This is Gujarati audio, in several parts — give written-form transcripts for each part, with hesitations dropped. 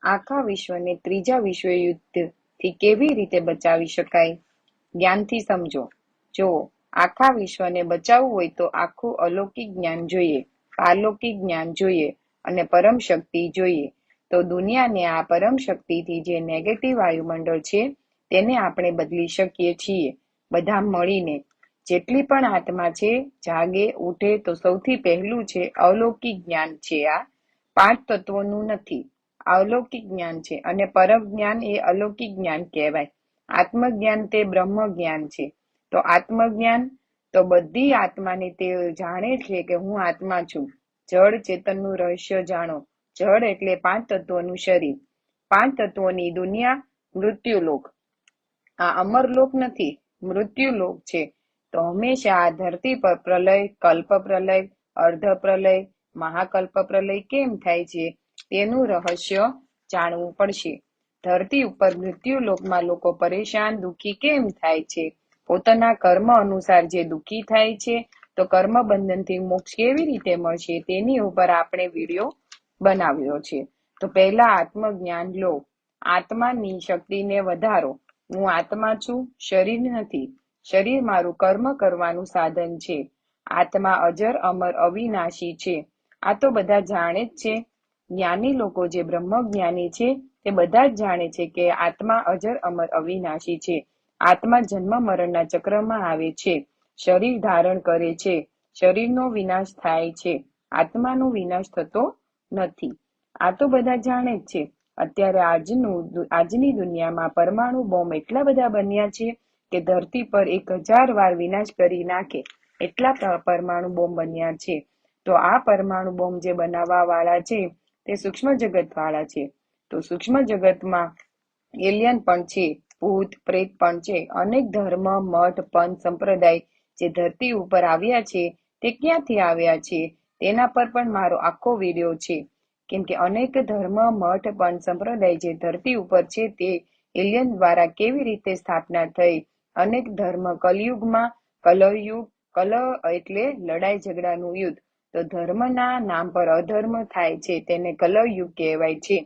આખા વિશ્વને ત્રીજા વિશ્વયુદ્ધથી કેવી રીતે બચાવી શકાય? જ્ઞાનથી સમજો. જુઓ, આખા વિશ્વને બચાવવું હોય તો આખું અલૌકિક જ્ઞાન જોઈએ, પારલૌકિક જ્ઞાન જોઈએ અને પરમ શક્તિ જોઈએ. તો દુનિયાને આ પરમ શક્તિથી જે નેગેટિવ વાયુમંડળ છે તેને આપણે બદલી શકીએ છીએ, બધા મળીને. જેટલી પણ આત્મા છે, જાગે ઉઠે તો સૌથી પહેલું છે અલૌકિક જ્ઞાન છે. આ 5 તત્વોનું નથી, અલૌકિક જ્ઞાન છે. અને પરમ જ્ઞાન એ અલૌકિક જ્ઞાન કહેવાય. આત્મજ્ઞાન તે બ્રહ્મ જ્ઞાન છે. તો આત્મજ્ઞાન તો બધી આત્માને તે જાણે છે કે હું આત્મા છું. જળ ચેતનનું રહસ્ય જાણો. જળ એટલે 5 તત્વોનું શરીર, 5 તત્વોની દુનિયા, મૃત્યુલોક. આ અમરલોક નથી, મૃત્યુલોક છે. તો હંમેશા આ ધરતી પર પ્રલય, કલ્પ પ્રલય, અર્ધ પ્રલય, મહાકલ્પ પ્રલય કેમ થાય છે તેનું રહસ્ય જાણવું પડશે. ધરતી ઉપર મૃત્યુલોકમાં લોકો પરેશાન, દુઃખી કેમ થાય છે? પોતાના કર્મ અનુસાર જે દુઃખી થાય છે, તો કર્મ બંધનથી મોક્ષ કેવી રીતે મળશે તેની ઉપર આપણે વિડીયો બનાવ્યો છે. તો પહેલા આત્મજ્ઞાન લો. આત્માની શક્તિને વધારો. હું આત્મા છું, શરીર નથી. શરીર મારું કર્મ કરવાનું સાધન છે. આત્મા અજર, અમર, અવિનાશી છે. આ તો બધા જાણે જ છે. જ્ઞાની લોકો જે બ્રહ્મજ્ઞાની છે તે બધા જ જાણે છે કે આત્મા અજર, અમર, અવિનાશી છે. આત્મા જન્મ મરણના ચક્રમાં આવે છે, શરીર ધારણ કરે છે, શરીરનો વિનાશ થાય છે, આત્માનો વિનાશ થતો નથી. આ તો બધા જાણે જ છે. અત્યારે આજની દુનિયામાં પરમાણુ બોમ્બ એટલા બધા બન્યા છે કે ધરતી પર 1000 વાર વિનાશ કરી નાખે એટલા પરમાણુ બોમ્બ બન્યા છે. તો આ પરમાણુ બોમ્બ જે બનાવવા વાળા છે તે સૂક્ષ્મ જગત વાળા છે. તો સૂક્ષ્મ જગતમાં એલિયન પણ છે, ભૂત પ્રેત પણ છે. અનેક ધર્મ, મઠ, પંથ, સંપ્રદાય જે ધરતી ઉપર આવ્યા છે તે ક્યાંથી આવ્યા છે તેના પર પણ મારો આખો વિડીયો છે. કેમ કે અનેક ધર્મ, મઠ, પંથ, સંપ્રદાય જે ધરતી ઉપર છે તે એલિયન દ્વારા કેવી રીતે સ્થાપના થઈ. અનેક ધર્મ કલયુગમાં, કલયુગ, કલ એટલે લડાઈ ઝઘડાનું યુદ્ધ. તો ધર્મના નામ પર અધર્મ થાય છે તેને કલયુગ કહેવાય છે.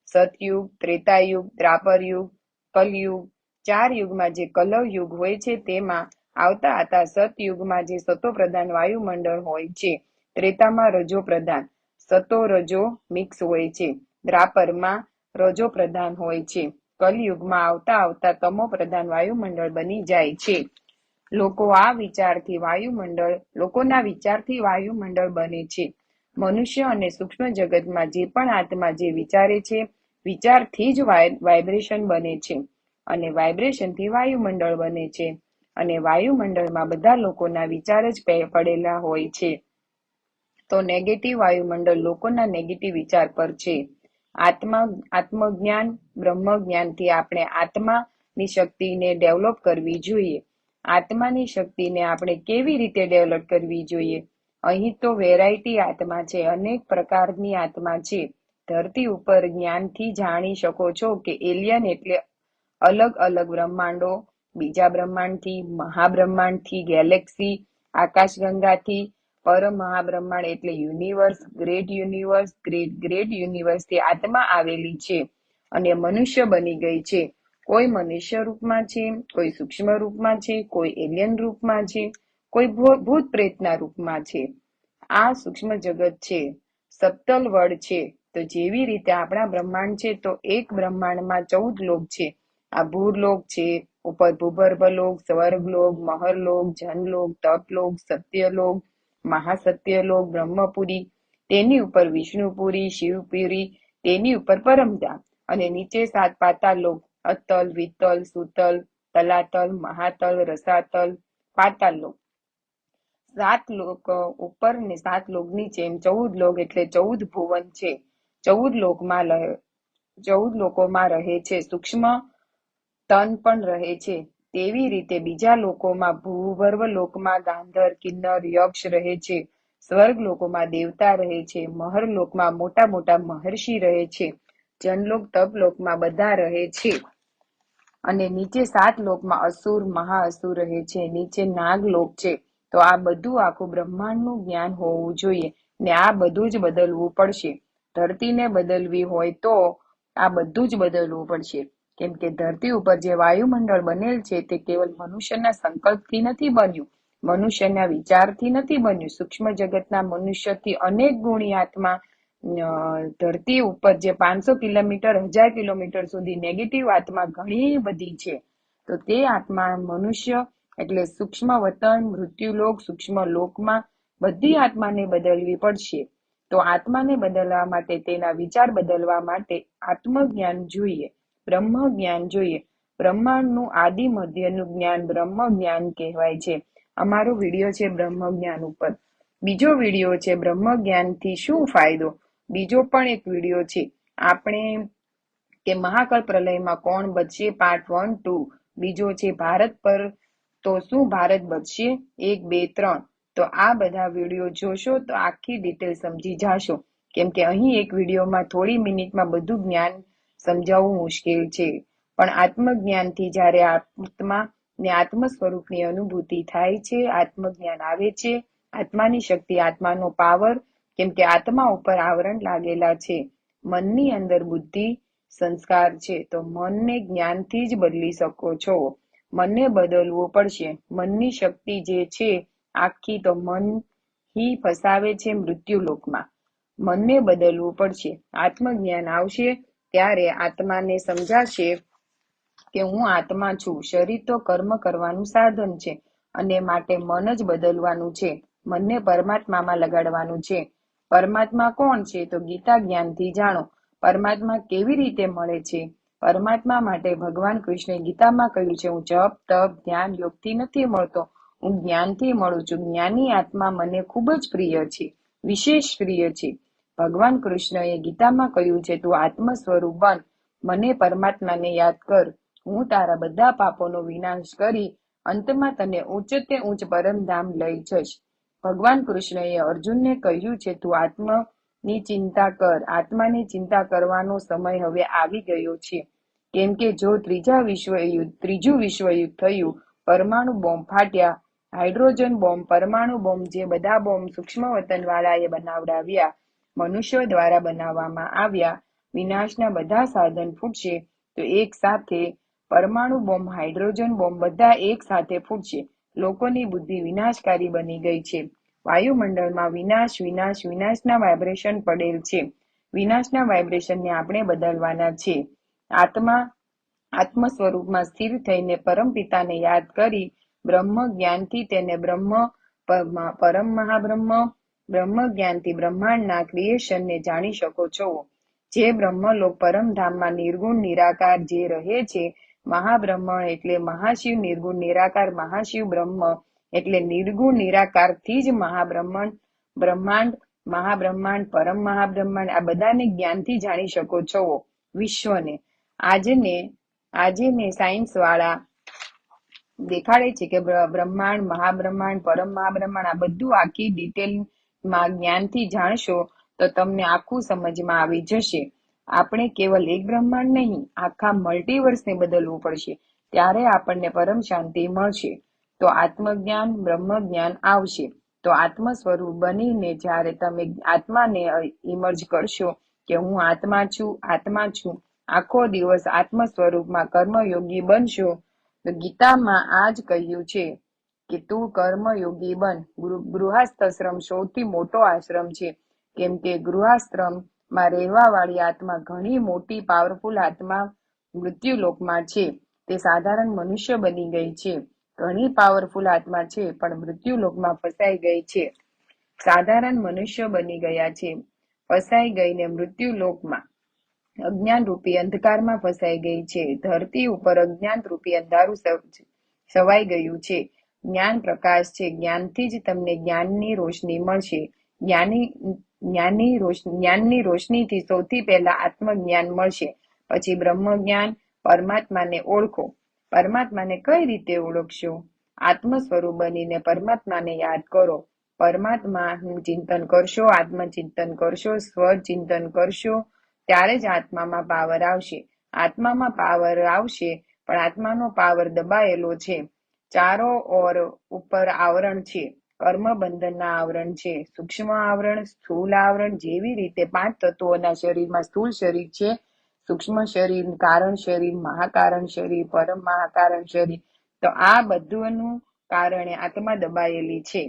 સતયુગ, ત્રેતાયુગ, દ્વાપર યુગ, કલયુગ, 4 યુગમાં જે કલયુગ હોય છે તેમાં આવતા સતયુગમાં જે સતો પ્રધાન વાયુમંડળ હોય છે, ત્રેતામાં રજો પ્રધાન, સતો રજો મિક્સ હોય છે, દ્વાપરમાં રજો પ્રધાન હોય છે, કલયુગમાં આવતા તમો પ્રધાન વાયુમંડળ બની જાય છે. લોકોના વિચારથી વાયુમંડળ બને છે. મનુષ્ય અને સૂક્ષ્મ જગતમાં જે પણ આત્મા જે વિચારે છે, વિચારથી જ વાઇબ્રેશન બને છે અને વાઇબ્રેશનથી વાયુમંડળ બને છે. અને વાયુમંડળમાં બધા લોકોના વિચાર જ પડેલા હોય છે. તો નેગેટિવ વાયુમંડળ લોકોના નેગેટિવ વિચાર પર છે. આત્મજ્ઞાન, બ્રહ્મજ્ઞાનથી આપણે આત્માની શક્તિને ડેવલપ કરવી જોઈએ. આત્માની શક્તિને આપણે કેવી રીતે ડેવલપ કરવી જોઈએ? અહીં તો વેરાયટી આત્મા છે, અનેક પ્રકારની આત્મા છે. ધરતી ઉપર જ્ઞાનથી જાણી શકો છો કે એલિયન એટલે અલગ અલગ બ્રહ્માંડો, બીજા બ્રહ્માંડથી, મહાબ્રહ્માંડથી, ગેલેક્સી, આકાશગંગાથી, પરમહાબ્રહ્માંડ એટલે યુનિવર્સ, ગ્રેટ યુનિવર્સથી આત્મા આવેલી છે અને મનુષ્ય બની ગઈ છે. કોઈ મનુષ્ય રૂપમાં છે, કોઈ સૂક્ષ્મ રૂપમાં છે, કોઈ એલિયન રૂપમાં છે, કોઈ ભૂત પ્રેતના રૂપમાં છે. આ સૂક્ષ્મ જગત છે, સપ્તલ વર્ડ છે. તો જેવી રીતે આપણા બ્રહ્માંડ છે તો એક બ્રહ્માંડમાં 14 લોક છે. આ ભૂરલોક છે, ઉપર ભૂગર્ભલોક, સ્વર્ગલોક, મહરલોક, જનલોક, તપલોક, સત્યલોક, મહાસત્યલોક, બ્રહ્મપુરી, તેની ઉપર વિષ્ણુપુરી, શિવપુરી, તેની ઉપર પરમધામ અને નીચે 7 પાતાળ લોક, અતલ, વિતલ, સુતલ, તલાતલ, મહાતલ, રસાતલ, પાતાળ લોક. 7 લોક ઉપર ને 7 લોક નીચે, એમ 14 લોક એટલે 14 ભુવન છે. 14 લોકોમાં રહે છે. સૂક્ષ્મ તન પણ રહે છે. તેવી રીતે બીજા લોકોમાં ભૂગર્ભ લોકમાં ગાંધર, કિન્નર, યક્ષ રહે છે. સ્વર્ગ લોકોમાં દેવતા રહે છે. મહરલોકમાં મોટા મોટા મહર્ષિ રહે છે. જનલોક, તપલોકમાં બધા રહે છે. અને નીચે 7 લોકમાં અસુર, મહાઅસુર રહે છે. નીચે નાગલોક છે. તો આ બધું આખું બ્રહ્માંડનું જ્ઞાન હોવું જોઈએ ને આ બધું જ બદલવું પડશે. ધરતીને બદલવી હોય તો આ બધું જ બદલવું પડશે. કેમ કે ધરતી ઉપર જે વાયુમંડળ બનેલ છે તે કેવલ મનુષ્યના સંકલ્પથી નથી બન્યું, મનુષ્યના વિચારથી નથી બન્યું. સૂક્ષ્મ જગતના મનુષ્યથી અનેક ગુણી આત્મા ધરતી ઉપર જે 500 કિલોમીટર 1000 કિલોમીટર સુધી નેગેટિવ આત્મા ઘણી બધી છે. તો તે આત્મા મનુષ્ય એટલે સૂક્ષ્મ વતન મૃત્યુલોક સૂક્ષ્મ લોકમાં બધી આત્માને બદલવી પડશે. તો આત્માને બદલવા માટે તેના વિચાર બદલવા માટે આત્મજ્ઞાન જોઈએ, બ્રહ્મ જ્ઞાન જોઈએ. બ્રહ્માંડનું આદિ મધ્યનું જ્ઞાન બ્રહ્મ જ્ઞાન કહેવાય છે. અમારો વિડીયો છે બ્રહ્મ જ્ઞાન ઉપર. બીજો વિડીયો છે બ્રહ્મ જ્ઞાનથી શું ફાયદો. બીજો પણ એક વિડીયો છે આપણે કે મહાકાળ પ્રલયમાં કોણ બચશે પાર્ટ 1 2. બીજો છે ભારત પર તો શું ભારત બચશે 1 2 3. તો આ બધા વિડીયો જોશો તો આખી ડિટેલ સમજી જાશો. કેમ કે અહીં એક વિડીયોમાં થોડી મિનિટમાં બધું જ્ઞાન સમજાવવું મુશ્કેલ છે. પણ આત્મજ્ઞાનથી જ્યારે આત્મા ને આત્મ સ્વરૂપની અનુભૂતિ થાય છે, આત્મજ્ઞાન આવે છે, આત્માની શક્તિ આત્માનો પાવર. કેમ કે આત્મા ઉપર આવરણ લાગેલા છે. મનની અંદર બુદ્ધિ સંસ્કાર છે. તો મનને જ્ઞાનથી જ બદલી શકો છો. મનને બદલવું પડશે. મનની શક્તિ જે છે આખી તો મન ही ફસાવે છે મૃત્યુલોકમાં. મનને બદલવું પડશે. આત્મજ્ઞાન આવશે ત્યારે આત્માને સમજાશે કે હું આત્મા છું. શરીર તો કર્મ કરવાનું સાધન છે અને માટે મન જ બદલવાનું છે. મનને પરમાત્મામાં લગાડવાનું છે. પરમાત્મા કોણ છે તો ગીતા જ્ઞાનથી જાણો. પરમાત્મા કેવી રીતે મળે છે. પરમાત્મા માટે ભગવાન કૃષ્ણે ગીતામાં કહ્યું છે હું જપ તપ ધ્યાન યોગથી નથી મળતો, હું જ્ઞાનથી મળું છું. જ્ઞાની આત્મા મને ખૂબ જ પ્રિય છે, વિશેષ પ્રિય છે. ભગવાન કૃષ્ણએ ગીતામાં કહ્યું છે તું આત્મ સ્વરૂપ બન, મને પરમાત્માને યાદ કર, હું તારા બધા પાપોનો વિનાશ કરી અંતમાં તને ઉચ્ચતે ઉચ્ચ પરમધામ લઈ જઈશ. ભગવાન કૃષ્ણએ અર્જુનને કહ્યું છે તું આત્માની ચિંતા કર. આત્માની ચિંતા કરવાનો સમય હવે આવી ગયો છે. કેમ કે જો ત્રીજું વિશ્વયુદ્ધ થયું, પરમાણુ બોમ્બ ફાટ્યા, હાઇડ્રોજન બોમ્બ, પરમાણુ બોમ્બ જે બધા બોમ્બ સૂક્ષ્મ વતનવાળાએ બનાવડાવ્યા, મનુષ્યો દ્વારા બનાવવામાં આવ્યા, વિનાશના બધા સાધન ફૂટશે. તો એક સાથે પરમાણુ બોમ્બ હાઇડ્રોજન બોમ્બ બધા એક સાથે ફૂટશે. લોકોની બુદ્ધિ વિનાશકારી બની ગઈ છે. વાયુમંડળમાં વિનાશ વિનાશ વિનાશના વાઇબ્રેશન પડેલ છે. વિનાશના વાઇબ્રેશનને આપણે બદલવાના છે. આત્મ સ્વરૂપમાં સ્થિર થઈને પરમ પિતાને યાદ કરી બ્રહ્મ જ્ઞાનથી તેને પરમ મહાબ્રહ્મ બ્રહ્મ જ્ઞાનથી બ્રહ્માંડના ક્રિએશનને જાણી શકો છો. જે બ્રહ્મલોક પરમધામમાં નિર્ગુણ નિરાકાર જે રહે છે, મહાબ્રહ્મ એટલે મહાશિવ, નિર્ગુણ નિરાકાર મહાશિવ, બ્રહ્મ એટલે નિર્ગુણ નિરાકારથી જ બ્રહ્માંડ મહાબ્રહ્માંડ પરમ મહાબ્રહ્માંડ આ બધાને જ્ઞાનથી જાણી શકો છો. વિશ્વને આજે સાયન્સ વાળા દેખાડે છે કે બ્રહ્માંડ મહાબ્રહ્માંડ પરમ મહાબ્રહ્માંડ આ બધું આખી ડિટેલમાં જ્ઞાનથી જાણશો તો તમને આખું સમજમાં આવી જશે. આપણે કેવલ એક બ્રહ્માંડ નહીં, આખા મલ્ટીવર્સને બદલવું પડશે. ત્યારે આપણને પરમ શાંતિ મળશે. તો આત્મજ્ઞાન બ્રહ્મ જ્ઞાન આવશે. તો આત્મ સ્વરૂપ બનીને જ્યારે તમે આત્માને ઇમર્જ કરશો કે હું આત્મા છું, આખો દિવસ આત્મ સ્વરૂપમાં કર્મયોગી બનશો. તો ગીતામાં આ જ કહ્યું છે કે તું કર્મયોગી બન. ગૃહસ્થાશ્રમ સૌથી મોટો આશ્રમ છે. કેમ કે ગૃહસ્થાશ્રમમાં રહેવા વાળી આત્મા ઘણી મોટી પાવરફુલ આત્મા મૃત્યુલોકમાં છે. તે સાધારણ મનુષ્ય બની ગઈ છે. ઘણી પાવરફુલ આત્મા છે પણ મૃત્યુલોકમાં ફસાઈ ગઈ છે. સાધારણ મનુષ્ય બની ગયા છે, ફસાઈ ગઈને મૃત્યુલોકમાં અજ્ઞાન રૂપી અંધકારમાં ફસાઈ ગઈ છે. ધરતી ઉપર અજ્ઞાન રૂપી અંધારું છવાઈ ગયું છે. જ્ઞાન પ્રકાશ છે. જ્ઞાનથી જ તમને જ્ઞાનની રોશની મળશે. જ્ઞાનની રોશનીથી સૌથી પહેલા આત્મજ્ઞાન મળશે. પછી બ્રહ્મ જ્ઞાન. પરમાત્માને ઓળખો. પરમાત્માને કઈ રીતે ઓળખશો? આત્મ સ્વરૂપ બનીને પરમાત્માને યાદ કરો. પરમાત્માનું ચિંતન કરશો, આત્મચિંતન કરશો, સ્વચિંતન કરશો, ત્યારે જ આત્મામાં પાવર આવશે. આત્મામાં પાવર આવશે પણ આત્માનો પાવર દબાયેલો છે. ચારો ઓર ઉપર આવરણ છે. કર્મ બંધનના આવરણ છે. સૂક્ષ્મ આવરણ, સ્થૂલ આવરણ. જેવી રીતે 5 તત્વોના શરીરમાં સ્થૂળ શરીર છે, સૂક્ષ્મ શરીર, કારણ શરીર, મહાકારણ શરીર, પરમ મહાકારણ શરીર. તો આ બધુંનું કારણે આત્મા દબાયેલી છે.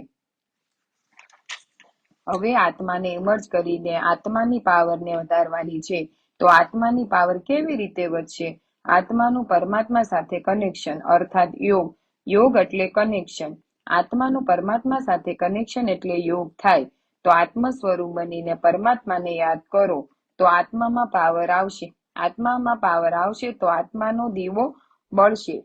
હવે આત્માને ઇમર્જ કરીને આત્માની પાવરને વધારવાની છે. તો આત્માની પાવર કેવી રીતે વધશે? આત્માનું પરમાત્મા સાથે કનેક્શન અર્થાત યોગ. યોગ એટલે કનેક્શન. આત્માનું પરમાત્મા સાથે કનેક્શન એટલે યોગ થાય. તો આત્મ સ્વરૂપ બનીને પરમાત્માને યાદ કરો તો આત્મામાં પાવર આવશે. આત્મામાં પાવર આવશે તો આત્માનો દીવો બળશે.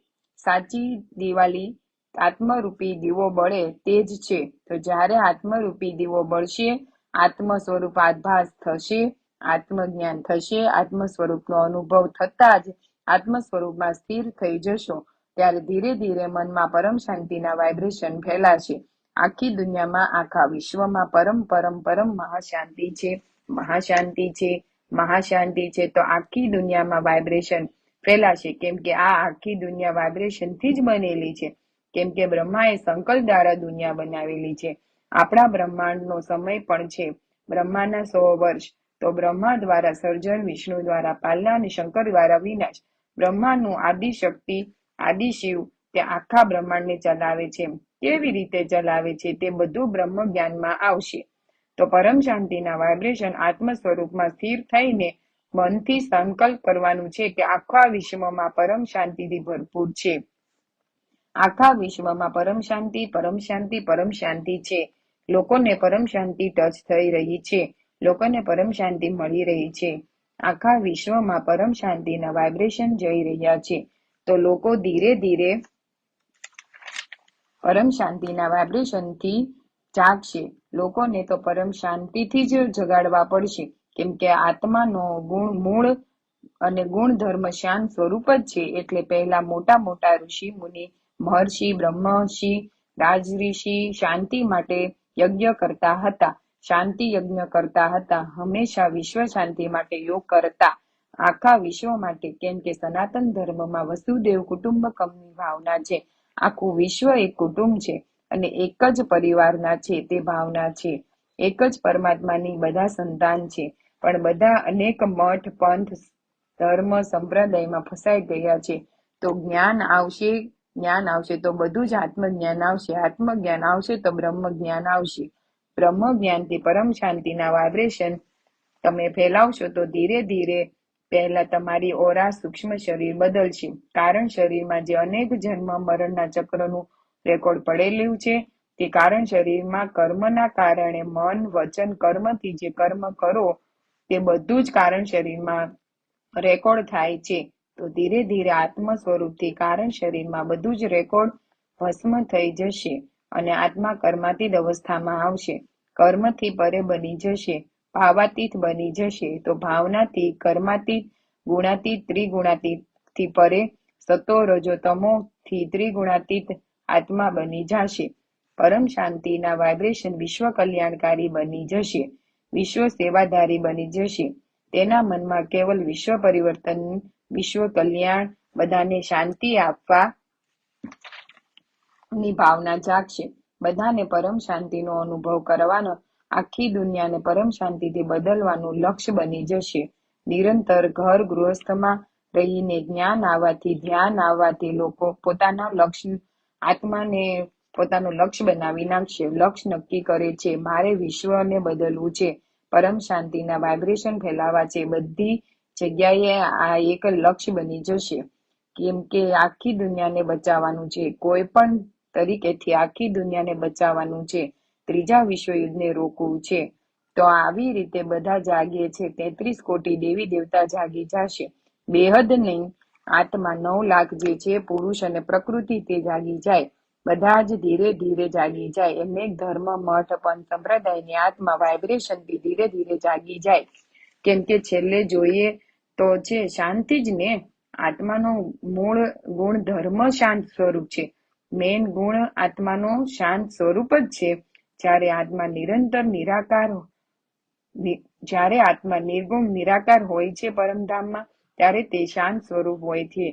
સાચી દિવાળી આત્મરૂપી દીવો બળે તે જ છે. તો જ્યારે આત્મરૂપી દીવો બળશે, આત્મ સ્વરૂપ આભાસ થશે, આત્મજ્ઞાન થશે. આત્મ સ્વરૂપનો અનુભવ થતા જ આત્મ સ્વરૂપમાં સ્થિર થઈ જશો. ત્યારે ધીરે ધીરે મનમાં પરમ શાંતિના વાઇબ્રેશન ફેલાશે. આખી દુનિયામાં, આખા વિશ્વમાં પરમ પરમ પરમ મહાશાંતિ છે, મહાશાંતિ છે, મહાશાંતિ છે. તો આખી દુનિયામાં વાઇબ્રેશન ફેલાશે. કેમ કે આ આખી દુનિયા વાઇબ્રેશનથી જ બનેલી છે. કેમ કે બ્રહ્માએ સંકલ્પ દ્વારા દુનિયા બનાવેલી છે. આપણા બ્રહ્માંડનો સમય પણ છે બ્રહ્માના 100 વર્ષ. તો બ્રહ્મા દ્વારા સર્જન, વિષ્ણુ દ્વારા પાલના અને શંકર દ્વારા વિનાશ. બ્રહ્માનું આદિશક્તિ, આદિશિવ તે આખા બ્રહ્માંડને ચલાવે છે. કેવી રીતે ચલાવે છે તે બધું બ્રહ્મ જ્ઞાનમાં આવશે. તો પરમ શાંતિના વાઇબ્રેશન આત્મ સ્વરૂપમાં સ્થિર થઈને મનથી સંકલ્પ કરવાનું છે કે આખા વિશ્વમાં પરમ શાંતિથી ભરપૂર છે. આખા વિશ્વમાં પરમ શાંતિ, પરમ શાંતિ, પરમ શાંતિ છે. લોકોને પરમ શાંતિ ટચ થઈ રહી છે. લોકોને પરમ શાંતિ મળી રહી છે. આખા વિશ્વમાં પરમ શાંતિના વાઇબ્રેશન જઈ રહ્યા છે. તો લોકો ધીરે ધીરે પરમ શાંતિના વાઇબ્રેશનથી જાગશે. લોકોને તો પરમ શાંતિથી જ જગાડવા પડશે. કેમ કે આત્માનો મૂળ અને ગુણધર્મ શાંત સ્વરૂપ જ છે. એટલે પહેલા મોટા મોટા ઋષિ મુનિ, મહર્ષિ, બ્રહ્મર્ષિ, રાજઋષિ શાંતિ માટે યજ્ઞ કરતા હતા. શાંતિ યજ્ઞ કરતા હતા. હંમેશા વિશ્વ શાંતિ માટે યોગ કરતા. આખા વિશ્વ માટે. કેમ કે સનાતન ધર્મમાં વસુદેવ કુટુંબકમની ભાવના છે. આખું વિશ્વ એક કુટુંબ છે અને એક જ પરિવારના છે તે ભાવના છે. એક જ પરમાત્માની બધા સંતાન છે. પણ બધા અનેક મઠ, પંથ, ધર્મ, સંપ્રદાયમાં ફસાઈ ગયા છે. તો જ્ઞાન આવશે, જ્ઞાન આવશે તો બધું જ આત્મજ્ઞાન આવશે. આત્મજ્ઞાન આવશે તો બ્રહ્મ જ્ઞાન આવશે. બ્રહ્મ જ્ઞાનથી પરમ શાંતિના વાઇબ્રેશન તમે ફેલાવશો તો ધીરે ધીરે પહેલા તમારી ઓરા સૂક્ષ્મ શરીર બદલશે. કારણ શરીરમાં જે અનેક જન્મ મરણના ચક્રનું રેકોર્ડ પડેલું છે તે કારણ શરીરમાં કર્મના કારણે મન, વચન, કર્મથી જે કર્મ કરો તે બધું જ કારણ શરીરમાં રેકોર્ડ થાય છે. તો ધીરે ધીરે આત્મ સ્વરૂપથી કારણ શરીરમાં બધું જ રેકોર્ડ ભસ્મ થઈ જશે અને આત્મા કર્માતીત અવસ્થામાં આવશે. કર્મથી પરે બની જશે, ભાવાતીત બની જશે. તો ભાવનાથી કર્માતીત, ગુણાતીત, ત્રિગુણાતીતથી પરે, સતો રજો તમો થી ત્રિગુણાતીત આત્મા બની જશે. પરમ શાંતિના વાઇબ્રેશન વિશ્વ કલ્યાણકારી બની જશે. વિશ્વ સેવાધારી બની જશે. તેના મનમાં કેવલ વિશ્વ પરિવર્તન, વિશ્વ કલ્યાણ, બધાને શાંતિ આપવા ની ભાવના જાગશે. બધાને પરમ શાંતિનો અનુભવ કરવાનો, આખી દુનિયાને પરમ શાંતિથી બદલવાનું લક્ષ્ય બની જશે. નિરંતર ઘર ગૃહસ્થમાં રહીને જ્ઞાન આવવાથી, ધ્યાન આવવાથી લોકો પોતાના લક્ષ્ય, આત્માને પોતાનું લક્ષ્ય બનાવી નાખશે. લક્ષ્ય નક્કી કરે છે, મારે વિશ્વને બદલવું છે, પરમ શાંતિના વાઇબ્રેશન ફેલાવા છે. બધી જગ્યાએ આ એક લક્ષ્ય બની જશે. કેમ કે આખી દુનિયાને બચાવવાનું છે. કોઈ પણ તરીકેથી આખી દુનિયાને બચાવવાનું છે. ત્રીજા વિશ્વયુદ્ધને રોકવું છે. તો આવી રીતે બધા જાગીએ છે. 33 કોટી દેવી દેવતા જાગી જશે. બેહદ નહીં, આત્મા 9 લાખ જે છે પુરુષ અને પ્રકૃતિ તે જાગી જાય. બધા જ ધીરે ધીરે જાગી જાય. અનેક ધર્મ, મઠ, પંથ, સંપ્રદાયની આત્મા વાઇબ્રેશનથી ધીરે ધીરે જાગી જાય. કેમ કે છેલ્લે જોઈએ તો છે શાંતિ જ ને. આત્માનો મૂળ ગુણ ધર્મ શાંત સ્વરૂપ છે. મેન ગુણ આત્માનો શાંત સ્વરૂપ જ છે. જ્યારે આત્મા નિરંતર નિરાકાર, જ્યારે આત્મા નિર્ગુણ નિરાકાર હોય છે પરમધામમાં, ત્યારે તે શાંત સ્વરૂપ હોય છે.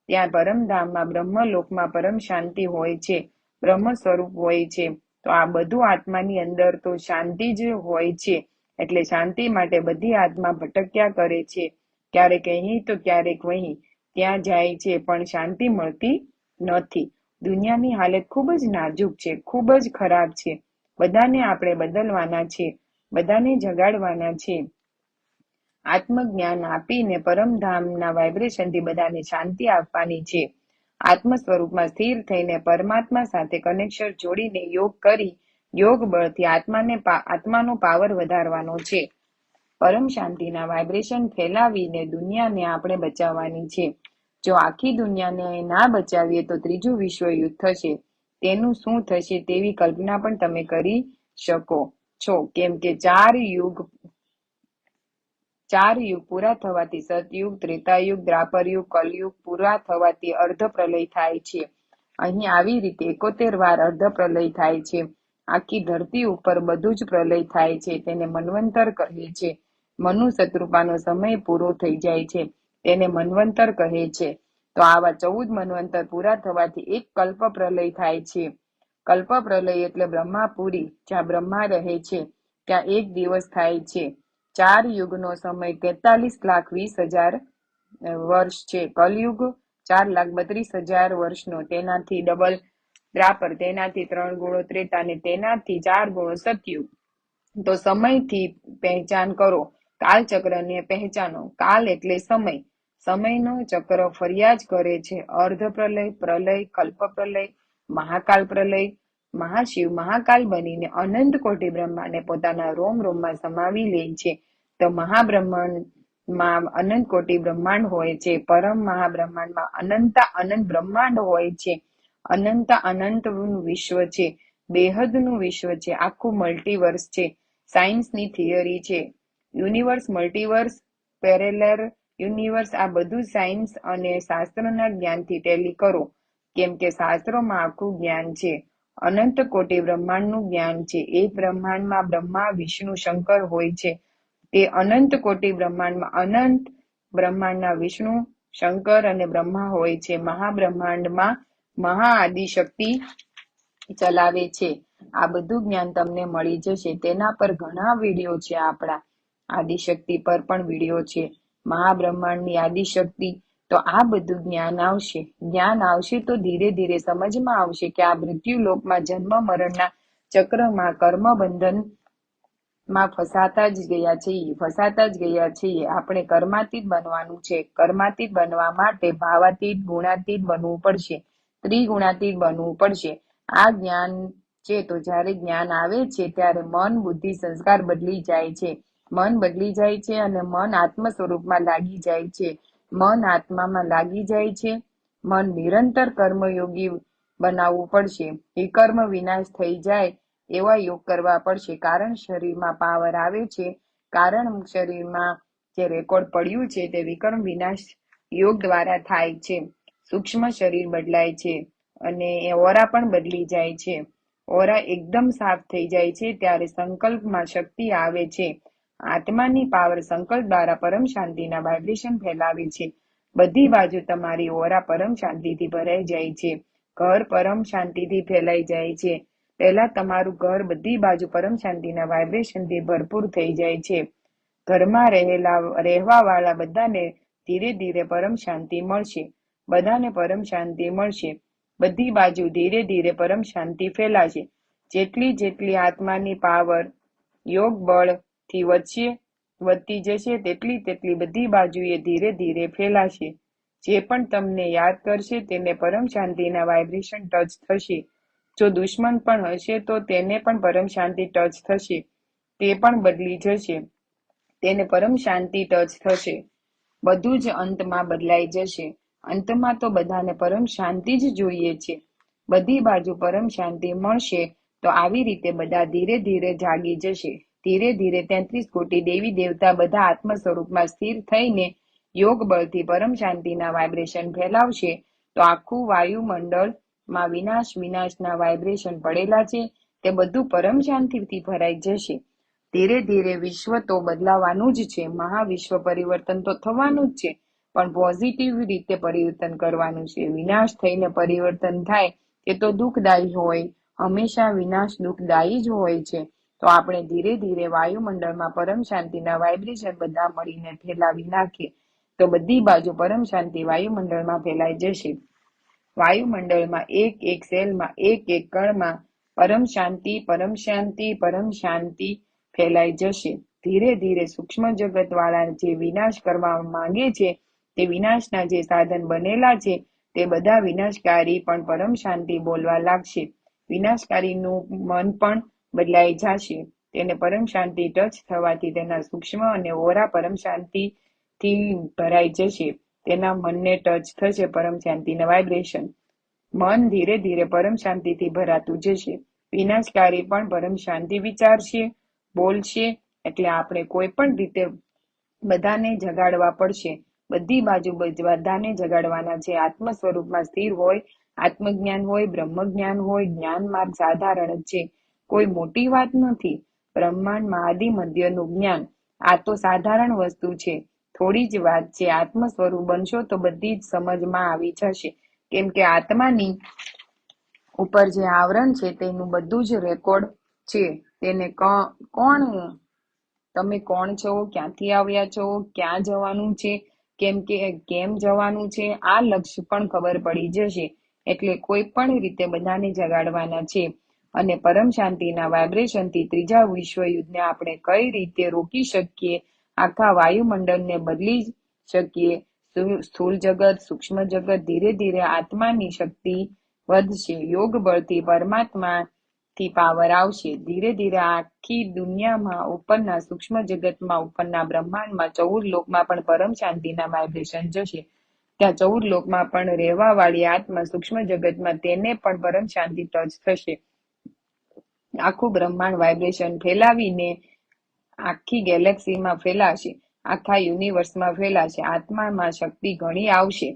ત્યાં પરમધામમાં, બ્રહ્મલોકમાં પરમ શાંતિ હોય છે, બ્રહ્મ સ્વરૂપ હોય છે. તો આ બધું આત્માની અંદર તો શાંતિ જ હોય છે. એટલે શાંતિ માટે બધી આત્મા ભટક્યા કરે છે ક્યારેક અહીં તો ક્યારેક વહીં ત્યાં જાય છે, પણ શાંતિ મળતી નથી. દુનિયાની હાલત ખૂબ જ નાજુક છે, ખૂબ જ ખરાબ છે. બધાને આપણે બદલવાના છે, બધાને જગાડવાના છે. આત્મજ્ઞાન આપીને પરમધામના વાઇબ્રેશનથી બધાને શાંતિ આપવાની છે. આત્મ સ્વરૂપમાં સ્થિર થઈને પરમાત્મા સાથે કનેક્શન જોડીને યોગ કરી યોગ બળથી આત્માનો પાવર વધારવાનો છે. પરમ શાંતિના વાઇબ્રેશન ફેલાવીને દુનિયાને આપણે બચાવવાની છે. જો આખી દુનિયાને ના બચાવીએ તો ત્રીજું વિશ્વયુદ્ધ થશે. તેનું શું થશે તેવી કલ્પના પણ તમે કરી શકો છો, કેમ કે ચાર યુગ પૂરા થવાથી સતયુગ, ત્રેતાયુગ, દ્વાપરયુગ, કલયુગ પૂરા થવાથી અર્ધ પ્રલય થાય છે. અહીં આવી રીતે 71 વાર અર્ધ પ્રલય થાય છે. આખી ધરતી ઉપર બધું જ પ્રલય થાય છે. તેને મન્વંતર કહે છે. મનુ શત્રુપાનો સમય પૂરો થઈ જાય છે, તેને મન્વંતર કહે છે. તો આવા 14 મન્વંતર પૂરા થવાથી એક કલ્પ પ્રલય થાય છે. કલ્પ પ્રલય એટલે બ્રહ્માપુરી, જ્યાં બ્રહ્મા રહે છે, ત્યાં એક દિવસ થાય છે. 4 યુગનો સમય 43,20,000 વર્ષ છે. કલયુગ 4,32,000 વર્ષનો, તેનાથી ડબલ દ્વાપર, તેનાથી 3 ગુણો ત્રેતા અને તેનાથી 4 ગુણો સતયુગ. તો સમયથી પહેચાન કરો, કાલચક્રને પહેચાનો. કાલ એટલે સમય. સમયનો ચક્ર ફર્યા જ કરે છે. અર્ધ પ્રલય, પ્રલય, કલ્પ પ્રલય, મહાકાલ પ્રલય. મહાશિવ મહાકાલ બનીને અનંત કોટી બ્રહ્માંડને પોતાના રોમ રોમમાં સમાવી લે છે. તો મહાબ્રહ્માંડમાં અનંત કોટી બ્રહ્માંડ હોય છે. પરમ મહાબ્રહ્માંડમાં અનંત બ્રહ્માંડ હોય છે. અનંતનું વિશ્વ છે. બેહદનું વિશ્વ છે. આખું મલ્ટીવર્સ છે. સાયન્સની થિયરી છે. યુનિવર્સ, મલ્ટીવર્સ, પેરેલર યુનિવર્સ, આ બધું સાયન્સ અને શાસ્ત્રના જ્ઞાનથી ટેલી કરો, કેમ કે શાસ્ત્રોમાં આખું જ્ઞાન છે. અનંત કોટી બ્રહ્માંડનું જ્ઞાન છે. એક બ્રહ્માંડમાં બ્રહ્મા, વિષ્ણુ, શંકર હોય છે. તે અનંત કોટી બ્રહ્માંડમાં અનંત બ્રહ્માંડના વિષ્ણુ, શંકર અને બ્રહ્મા હોય છે. મહાબ્રહ્માંડમાં મહાઆદિશક્તિ ચલાવે છે. આ બધું જ્ઞાન તમને મળી જશે. તેના પર ઘણા વિડીયો છે. આપણા આદિશક્તિ પર પણ વિડીયો છે. મહાબ્રહ્માંડની આદિશક્તિ. તો આ બધું જ્ઞાન આવશે. જ્ઞાન આવશે તો ધીરે ધીરે સમજમાં આવશે કે આ મૃત્યુલોકમાં જન્મ મરણના ચક્રમાં કર્મ બંધનમાં ફસાતા જ ગયા છીએ. આપણે કર્માતીત બનવાનું છે. કર્માતીત બનવા માટે ભાવાતીત, ગુણાતીત બનવું પડશે, ત્રિગુણાતીત બનવું પડશે. આ જ્ઞાન છે. તો જ્યારે જ્ઞાન આવે છે ત્યારે મન, બુદ્ધિ, સંસ્કાર બદલી જાય છે. મન બદલી જાય છે અને મન આત્મ સ્વરૂપમાં લાગી જાય છે. મન આત્મામાં લાગી જાય છે. મન નિરંતર કર્મયોગી બનાવવું પડશે. વિકર્મ વિનાશ થઈ જાય એવા યોગ કરવા પડશે. કારણ શરીરમાં પાવર આવે છે. કારણ શરીરમાં જે રેકોર્ડ પડ્યું છે તે વિકર્મ વિનાશ યોગ દ્વારા થાય છે. સૂક્ષ્મ શરીર બદલાય છે અને ઓરા પણ બદલી જાય છે. ઓરા એકદમ સાફ થઈ જાય છે ત્યારે સંકલ્પમાં શક્તિ આવે છે. આત્માની પાવર સંકલ્પ દ્વારા પરમ શાંતિના વાઇબ્રેશન ફેલાવે છે. બધી બાજુ તમારી ઓરા પરમ શાંતિથી ભરાઈ જાય છે. ઘર પરમ શાંતિથી ફેલાઈ જાય છે. પહેલા તમારું ઘર બધી બાજુ પરમ શાંતિના વાઇબ્રેશનથી ભરપૂર થઈ જાય છે. ઘરમાં રહેવા વાળા બધાને ધીરે ધીરે પરમ શાંતિ મળશે. બધાને પરમ શાંતિ મળશે. બધી બાજુ ધીરે ધીરે પરમ શાંતિ ફેલાશે. જેટલી આત્માની પાવર યોગ બળથી વધતી જશે તેટલી બધી બાજુએ ધીરે ધીરે ફેલાશે. જે પણ તમને યાદ કરશે તેને પરમ શાંતિના વાઇબ્રેશન ટચ થશે. જો દુશ્મન પણ હશે તો તેને પણ પરમ શાંતિ ટચ થશે. તે પણ બદલી જશે. તેને પરમ શાંતિ ટચ થશે. બધું જ અંતમાં બદલાઈ જશે. અંતમાં તો બધાને પરમ શાંતિ જ જોઈએ છે. બધી બાજુ પરમ શાંતિ મળશે. તો આવી રીતે બધા ધીરે ધીરે જાગી જશે. ધીરે ધીરે 33 કોટી દેવી દેવતા બધા આત્મ સ્વરૂપમાં સ્થિર થઈને યોગ બળથી પરમ શાંતિના વાઇબ્રેશન ફેલાવશે. તો આખું વાયુમંડળમાં વિનાશના વાઇબ્રેશન પડેલા છે તે બધું પરમ શાંતિથી ભરાઈ જશે. ધીરે ધીરે વિશ્વ તો બદલાવાનું જ છે. મહાવિશ્વ પરિવર્તન તો થવાનું જ છે, પણ પોઝિટિવ રીતે પરિવર્તન કરવાનું છે. વિનાશ થઈને પરિવર્તન થાય એ તો દુઃખદાયી હોય. હંમેશા વિનાશ દુઃખદાયી જ હોય છે. તો આપણે ધીરે ધીરે વાયુમંડળમાં પરમ શાંતિના વાઇબ્રેશન બધા મળીને ફેલાવી નાખીએ. તો બધી બાજુ પરમ શાંતિ વાયુમંડળમાં ફેલાઈ જશે. વાયુમંડળમાં એક એક સેલમાં એક એક કણમાં પરમ શાંતિ પરમ શાંતિ પરમ શાંતિ ફેલાઈ જશે. ધીરે ધીરે સૂક્ષ્મ જગત વાળા જે વિનાશ કરવા માંગે છે તે વિનાશના જે સાધન બનેલા છે તે બધા વિનાશકારી પણ પરમ શાંતિ બોલવા લાગશે. વિનાશકારીનું મન પણ બદલાઈ જશે. તેને પરમ શાંતિ ટચ થવાથી તેના સૂક્ષ્મ અને ઓરા પરમ શાંતિ થી ભરાઈ જશે. તેના મનને ટચ થશે પરમ શાંતિના વાઇબ્રેશન. મન ધીરે ધીરે પરમ શાંતિથી ભરાતું જશે. વિનાશકારી પણ પરમ શાંતિ વિચારશે, બોલશે. એટલે આપણે કોઈ પણ રીતે બધાને જગાડવા પડશે. બધી બાજુ બધાને જગાડવાના છે. આત્મ સ્વરૂપમાં સ્થિર હોય, આત્મજ્ઞાન હોય, બ્રહ્મજ્ઞાન હોય, જ્ઞાન માર્ગ સાધારણ જ છે. કોઈ મોટી વાત નથી. બ્રહ્માંડમાં આદિ મધ્યનું જ્ઞાન આ તો સાધારણ વસ્તુ છે. થોડી જ વાત છે. આત્મ સ્વરૂપ બનશો તો બધી જ સમજમાં આવી જશે. કેમ કે આત્માની ઉપર જે આવરણ છે તેનું બધું જ રેકોર્ડ છે. તેને કોણ તમે કોણ છો, ક્યાંથી આવ્યા છો, ક્યાં જવાનું છે, કેમ જવાનું છે, આ લક્ષ્ય પણ ખબર પડી જશે. એટલે કોઈ પણ રીતે બધાને જગાડવાના છે. અને પરમ શાંતિના વાઇબ્રેશનથી ત્રીજા વિશ્વયુદ્ધને આપણે કઈ રીતે રોકી શકીએ, આખા વાયુમંડળને બદલી શકીએ. સ્થૂળ જગત, સૂક્ષ્મ જગત ધીરે ધીરે આત્માની શક્તિ વધશે. યોગ બળથી પરમાત્મા થી પાવર આવશે. ધીરે ધીરે આખી દુનિયામાં ઉપરના સૂક્ષ્મ જગતમાં ઉપરના બ્રહ્માંડમાં 14 લોકમાં પણ પરમ શાંતિના વાઇબ્રેશન જશે. ત્યાં 14 લોકમાં પણ રહેવા વાળી આત્મા સૂક્ષ્મ જગતમાં તેને પણ પરમ શાંતિ ટચ થશે. આખું બ્રહ્માંડ વાઇબ્રેશન ફેલાવીને આખી ગેલેક્સીમાં ફેલાશે. આખા યુનિવર્સમાં ફેલાશે. આત્મામાં શક્તિ ઘણી આવશે.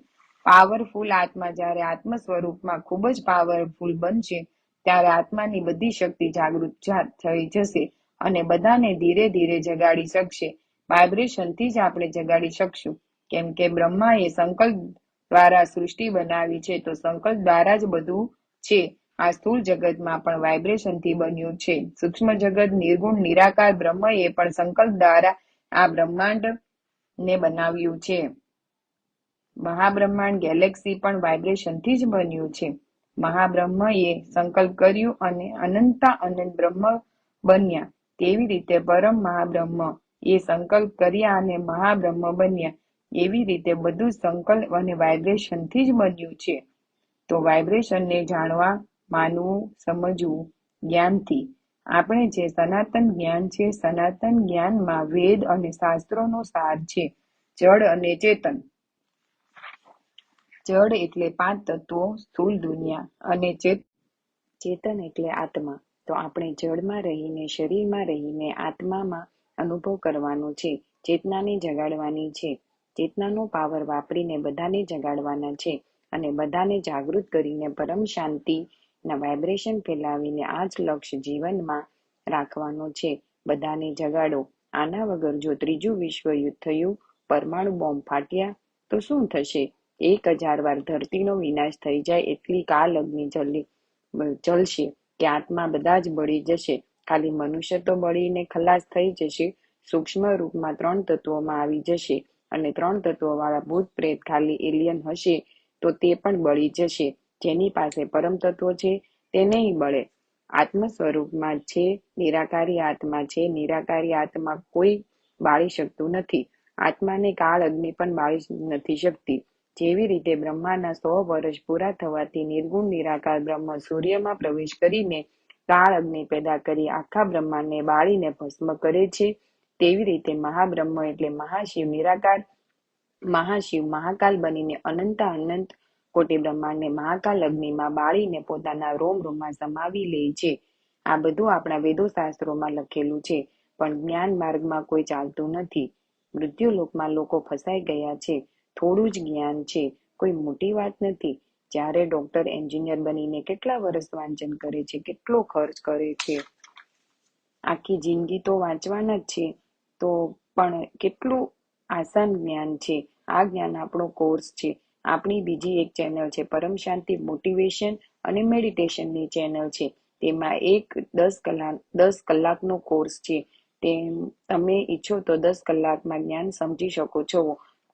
પાવરફુલ આત્મા જ્યારે આત્મ સ્વરૂપમાં ખૂબ જ પાવરફુલ બનશે ત્યારે આત્માની બધી શક્તિ જાગૃત થઈ જશે અને બધાને ધીરે ધીરે જગાડી શકશે. વાઇબ્રેશનથી જ આપણે જગાડી શકશું. કેમ કે બ્રહ્માએ સંકલ્પ દ્વારા સૃષ્ટિ બનાવી છે, તો સંકલ્પ દ્વારા જ બધું છે. આ સ્થૂળ જગતમાં પણ વાઇબ્રેશનથી બન્યું છે. સૂક્ષ્મ જગત નિર્ગુણ નિરાકાર બ્રહ્મએ પણ સંકલ્પ દ્વારા આ બ્રહ્માંડ ને બનાવ્યું છે. મહાબ્રહ્માંડ ગેલેક્સી પણ વાઇબ્રેશનથી જ બન્યું છે. મહાબ્રહ્મએ સંકલ્પ કર્યું અને અનંતા અનંત બ્રહ્મ બન્યા. તેવી રીતે પરમ મહાબ્રહ્મ એ સંકલ્પ કર્યા અને મહાબ્રહ્મ બન્યા. એવી રીતે બધું સંકલ્પ અને વાઇબ્રેશનથી જ બન્યું છે. તો વાઇબ્રેશનને જાણવા, માનવું, સમજવું જ્ઞાનથી. આપણે જે સનાતન જ્ઞાન છે, સનાતન જ્ઞાનમાં વેદ અને શાસ્ત્રોનો સાર છે. જડ અને ચેતન. જડ એટલે 5 તત્વો, સ્થૂળ દુનિયા, અને ચેતન એટલે આત્મા. તો આપણે જડમાં રહીને, શરીરમાં રહીને આત્મામાં અનુભવ કરવાનો છે. ચેતનાને જગાડવાની છે. ચેતનાનો પાવર વાપરીને બધાને જગાડવાના છે અને બધાને જાગૃત કરીને પરમ શાંતિના વાઇબ્રેશન ફેલાવીને આ જ લક્ષ્ય જીવનમાં રાખવાનો છે. બધાને જગાડો. આના વગર જો ત્રીજું વિશ્વયુદ્ધ થયું, પરમાણુ બોમ્બ ફાટ્યા તો શું થશે? 1000 વાર ધરતીનો વિનાશ થઈ જાય એટલી કાલ અગ્નિ ચલશે કે આત્મા બધા જ બળી જશે. ખાલી મનુષ્ય તો બળીને ખલાસ થઈ જશે. સૂક્ષ્મ રૂપમાં 3 તત્વોમાં આવી જશે અને 3 તત્વો વાળા ભૂત પ્રેત ખાલી એલિયન હશે તો તે પણ બળી જશે. જેની પાસે પરમ તત્વો છે તે નહીં બળે. આત્મ સ્વરૂપમાં છે, નિરાકારી આત્મા છે. નિરાકારી આત્મા કોઈ બાળી શકતું નથી. આત્માને કાળ અગ્નિ પણ બાળી નથી શકતી. જેવી રીતે બ્રહ્માના 100 વર્ષ પૂરા થવાથી નિર્ગુણ નિરાકાર બ્રહ્મ સૂર્યમાં પ્રવેશ કરીને કાળ અગ્નિ પેદા કરી આખા બ્રહ્માંડને બાળીને ભસ્મ કરે છે. તેવી રીતે મહાબ્રહ્મ એટલે મહાશિવ નિરાકાર મહાશિવ મહાકાલ બનીને અનંતા અનંત કોટી બ્રહ્માંડને મહાકાલ અગ્નિમાં બાળીને પોતાના રોમ રોમમાં સમાવી લે છે. આ બધું આપણા વેદો શાસ્ત્રોમાં લખેલું છે, પણ જ્ઞાન માર્ગમાં કોઈ ચાલતું નથી. મૃત્યુલોકમાં લોકો ફસાઈ ગયા છે. થોડું જ જ્ઞાન છે, કોઈ મોટી વાત નથી. જ્યારે ડોક્ટર એન્જિનિયર બનીને કેટલા વર્ષ વાંચન કરે છે, કેટલો ખર્ચ કરે છે, આખી જિંદગી તો વાંચવાના જ છે. તો પણ કેટલું આસાન જ્ઞાન છે. આ જ્ઞાન આપણો કોર્સ છે. આપણી બીજી એક ચેનલ છે પરમ શાંતિ મોટિવેશન અને મેડિટેશનની ચેનલ છે. તેમાં 10 કલાકનો કોર્સ છે. તમે ઈચ્છો તો 10 કલાકમાં જ્ઞાન સમજી શકો છો.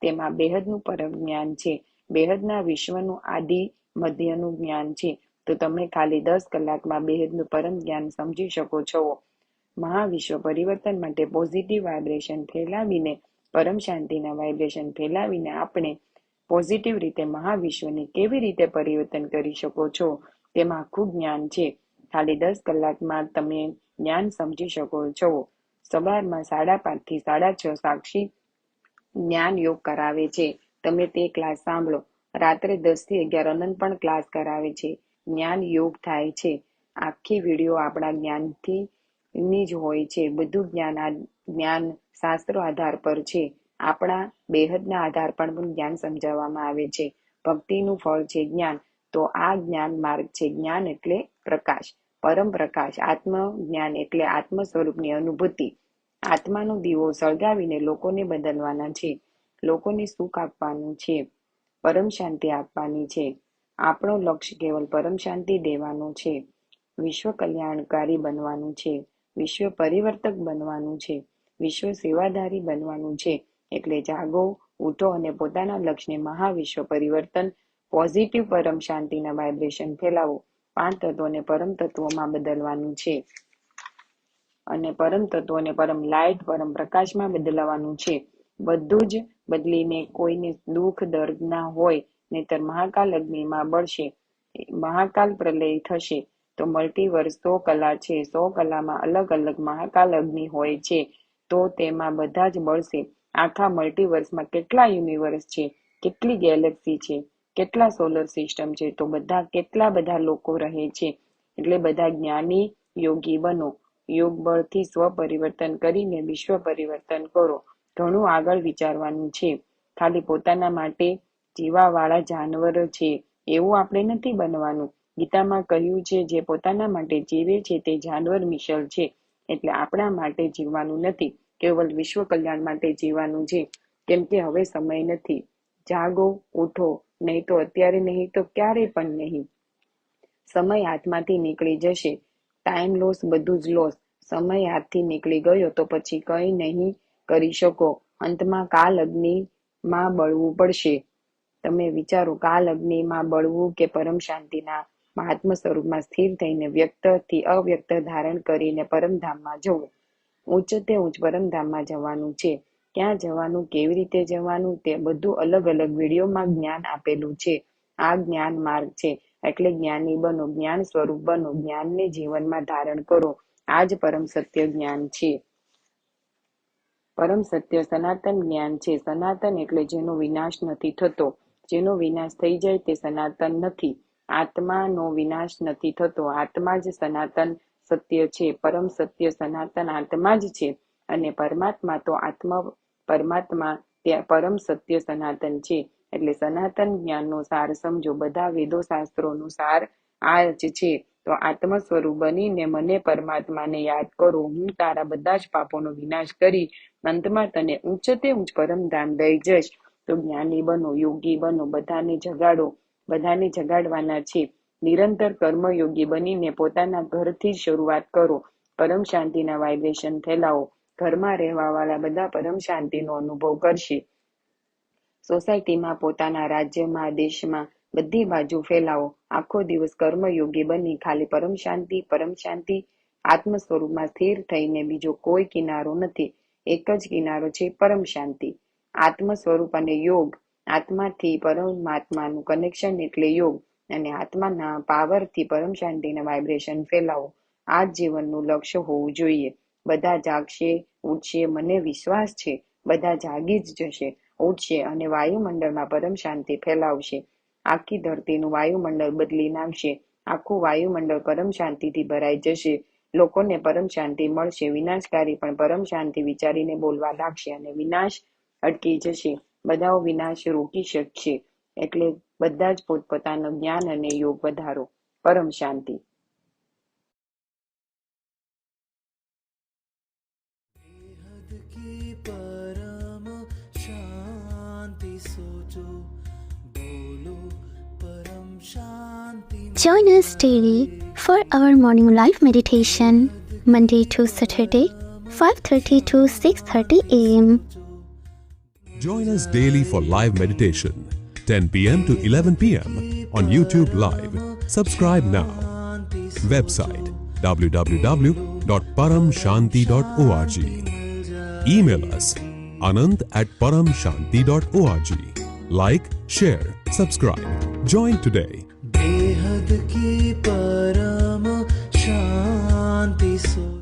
તેમાં બેહદનું પરમ જ્ઞાન છે. બેહદના વિશ્વનું આદિ મધ્યનું જ્ઞાન છે. તો તમે ખાલી 10 કલાકમાં બેહદનું પરમ જ્ઞાન સમજી શકો છો. મહાવિશ્વ પરિવર્તન માટે પોઝિટિવ વાઇબ્રેશન ફેલાવીને, પરમ શાંતિના વાઇબ્રેશન ફેલાવીને આપણે પોઝિટિવ રીતે મહાવિશ્વને કેવી રીતે પરિવર્તન કરી શકો છો, તેમાં આખું જ્ઞાન છે. ખાલી 10 કલાકમાં તમે જ્ઞાન સમજી શકો છો. સવારમાં 5:30 થી 6:30 સાક્ષી જ્ઞાન યોગ કરાવે છે. તમે તે ક્લાસ સાંભળો. રાત્રે 10 થી 11 અનંત પણ ક્લાસ કરાવે છે. જ્ઞાન યોગ થાય છે. આખી વિડીયો આપણા જ્ઞાનથી ની જ હોય છે. બધું જ્ઞાન શાસ્ત્રો આધાર પર છે. આપણા બેહદના આધાર પર પણ જ્ઞાન સમજાવવામાં આવે છે. ભક્તિનું ફળ છે જ્ઞાન. તો આ જ્ઞાન માર્ગ છે. જ્ઞાન એટલે પ્રકાશ, પરમ પ્રકાશ. આત્મ જ્ઞાન એટલે આત્મ સ્વરૂપની અનુભૂતિ. આત્માનો દીવો સળગાવીને લોકોને બદલવાના છે. લોકોને સુખ આપવાનું છે, પરમ શાંતિ આપવાની છે. આપણો લક્ષ્ય કેવલ પરમ શાંતિ દેવાનું છે. વિશ્વ કલ્યાણકારી બનવાનું છે. વિશ્વ પરિવર્તક બનવાનું છે. વિશ્વ સેવાધારી બનવાનું છે. એટલે જાગો, ઉઠો અને પોતાના લક્ષ્યને મહાવિશ્વ પરિવર્તન, પોઝિટિવ પરમ શાંતિના વાઇબ્રેશન ફેલાવો. 5 તત્વોને પરમ તત્વોમાં બદલવાનું છે અને પરમ તત્વોને પરમ લાઇટ, પરમ પ્રકાશમાં બદલવાનું છે. બધું જ બદલીને કોઈને દુઃખ દર્દ ના હોય, નહીતર મહાકાલ અગ્નિમાં બળશે. મહાકાલ પ્રલય થશે તો મલ્ટીવર્સ 100 કલા છે. 100 કલામાં અલગ અલગ મહાકાલ અગ્નિ હોય છે. તો તેમાં બધા જ બળશે. આખા મલ્ટીવર્સમાં કેટલા યુનિવર્સ છે, કેટલી ગેલેક્સી છે, કેટલા સોલર સિસ્ટમ છે, તો કેટલા બધા લોકો રહે છે. એટલે બધા જ્ઞાની યોગી બનો. યોગ બળથી સ્વ પરિવર્તન કરીને વિશ્વ પરિવર્તન કરો. ઘણું આગળ વિચારવાનું છે. ખાલી પોતાના માટે જીવાવાળા જાનવર છે એવું આપણે નથી બનવાનું. ગીતામાં કહ્યું છે, જે પોતાના માટે જીવે છે તે જાનવર મિશલ છે. એટલે આપણા માટે જીવવાનું નથી, કેવલ વિશ્વ કલ્યાણ માટે જીવવાનું છે. કેમ કે હવે સમય નથી. જાગો, ઉઠો, નહીં તો અત્યારે નહીં તો ક્યારેય પણ નહીં. સમય હાથમાંથી નીકળી જશે. ટાઈમ લોસ, બધું જ લોસ. સમય હાથથી નીકળી ગયો તો પછી કંઈ નહીં કરી શકો. અંતમાં કાલ અગ્નિમાં બળવું પડશે. તમે વિચારો, કાલ અગ્નિમાં બળવું કે પરમ શાંતિના મહાત્મ સ્વરૂપમાં સ્થિર થઈને વ્યક્તથી અવ્યક્ત ધારણ કરીને પરમધામમાં જવું. ઉચ્ચતે ઉચ્ચ પરમધામમાં જવાનું છે. ક્યાં જવાનું, કેવી રીતે જવાનું, તે બધું અલગ અલગ વિડીયોમાં જ્ઞાન આપેલું છે. આ જ્ઞાન માર્ગ છે. એટલે જ્ઞાની બનો, જ્ઞાન સ્વરૂપ બનો, જ્ઞાનને જીવનમાં ધારણ કરો. આ જ પરમ સત્ય જ્ઞાન છે. પરમ સત્ય સનાતન જ્ઞાન છે. સનાતન એટલે જેનો વિનાશ નથી થતો. જેનો વિનાશ થઈ જાય તે સનાતન નથી. આત્માનો વિનાશ નથી થતો. આત્મા જ સનાતન સત્ય છે. પરમ સત્ય સનાતન આત્મા જ છે. અને પરમાત્મા તો પરમાત્મા તે પરમ સત્ય સનાતન છે. એટલે સનાતન જ્ઞાનનો સાર સમજો. બધા વેદો શાસ્ત્રોનો સાર આ જ છે. તો આત્મ સ્વરૂપ બનીને મને પરમાત્માને યાદ કરો. હું તારા બધા જ પાપોનો વિનાશ કરી અંતમાં તને ઉચ્ચતે ઉચ્ચ પરમધામ લઈ જઈશ. તો જ્ઞાની બનો, યોગી બનો, બધાને જગાડો. બધાને જગાડવાના છે. નિરંતર કર્મયોગી બનીને પોતાના ઘરથી જ શરૂઆત કરો. પરમ શાંતિના વાઇબ્રેશન ફેલાવો. ઘરમાં રહેવા વાળા બધા પરમ શાંતિનો અનુભવ કરશે. સોસાયટીમાં, પોતાના રાજ્યમાં, દેશમાં, બધી બાજુ ફેલાવો. આખો દિવસ કર્મયોગી બની ખાલી પરમ શાંતિ આત્મ સ્વરૂપમાં સ્થિર થઈને બીજો કોઈ કિનારો નથી. એક જ કિનારો છે, પરમ શાંતિ. આત્મ સ્વરૂપ અને યોગ. આત્માથી પરમાત્માનું કનેક્શન એટલે યોગ. અને આત્માના પાવરથી પરમ શાંતિના વાઇબ્રેશન ફેલાવો. આ જ જીવનનું લક્ષ્ય હોવું જોઈએ. બધા જાગશે, ઉઠશે. મને વિશ્વાસ છે બધા જાગી જ જશે, ઉઠશે અને વાયુમંડળમાં પરમ શાંતિ ફેલાવશે. આખી ધરતીનું વાયુમંડળ બદલી નાખશે. આખું વાયુમંડળ પરમ શાંતિથી ભરાઈ જશે. લોકોને પરમ શાંતિ મળશે. વિનાશકારી પણ પરમ શાંતિ વિચારીને બોલવા લાગશે અને વિનાશ અટકી જશે. બધાઓ વિનાશ રોકી શકશે. એટલે બધા જ પોતપોતાનું જ્ઞાન અને યોગ વધારો. પરમ શાંતિ. Join us daily for our morning live meditation, Monday to Saturday, 5:30 to 6:30 a.m. Join us daily for live meditation, 10 p.m. to 11 p.m. on YouTube Live. Subscribe now. Website www.paramshanti.org. Email us anant@paramshanti.org. Like, share, subscribe. Join today. बेहद की परम शांति सो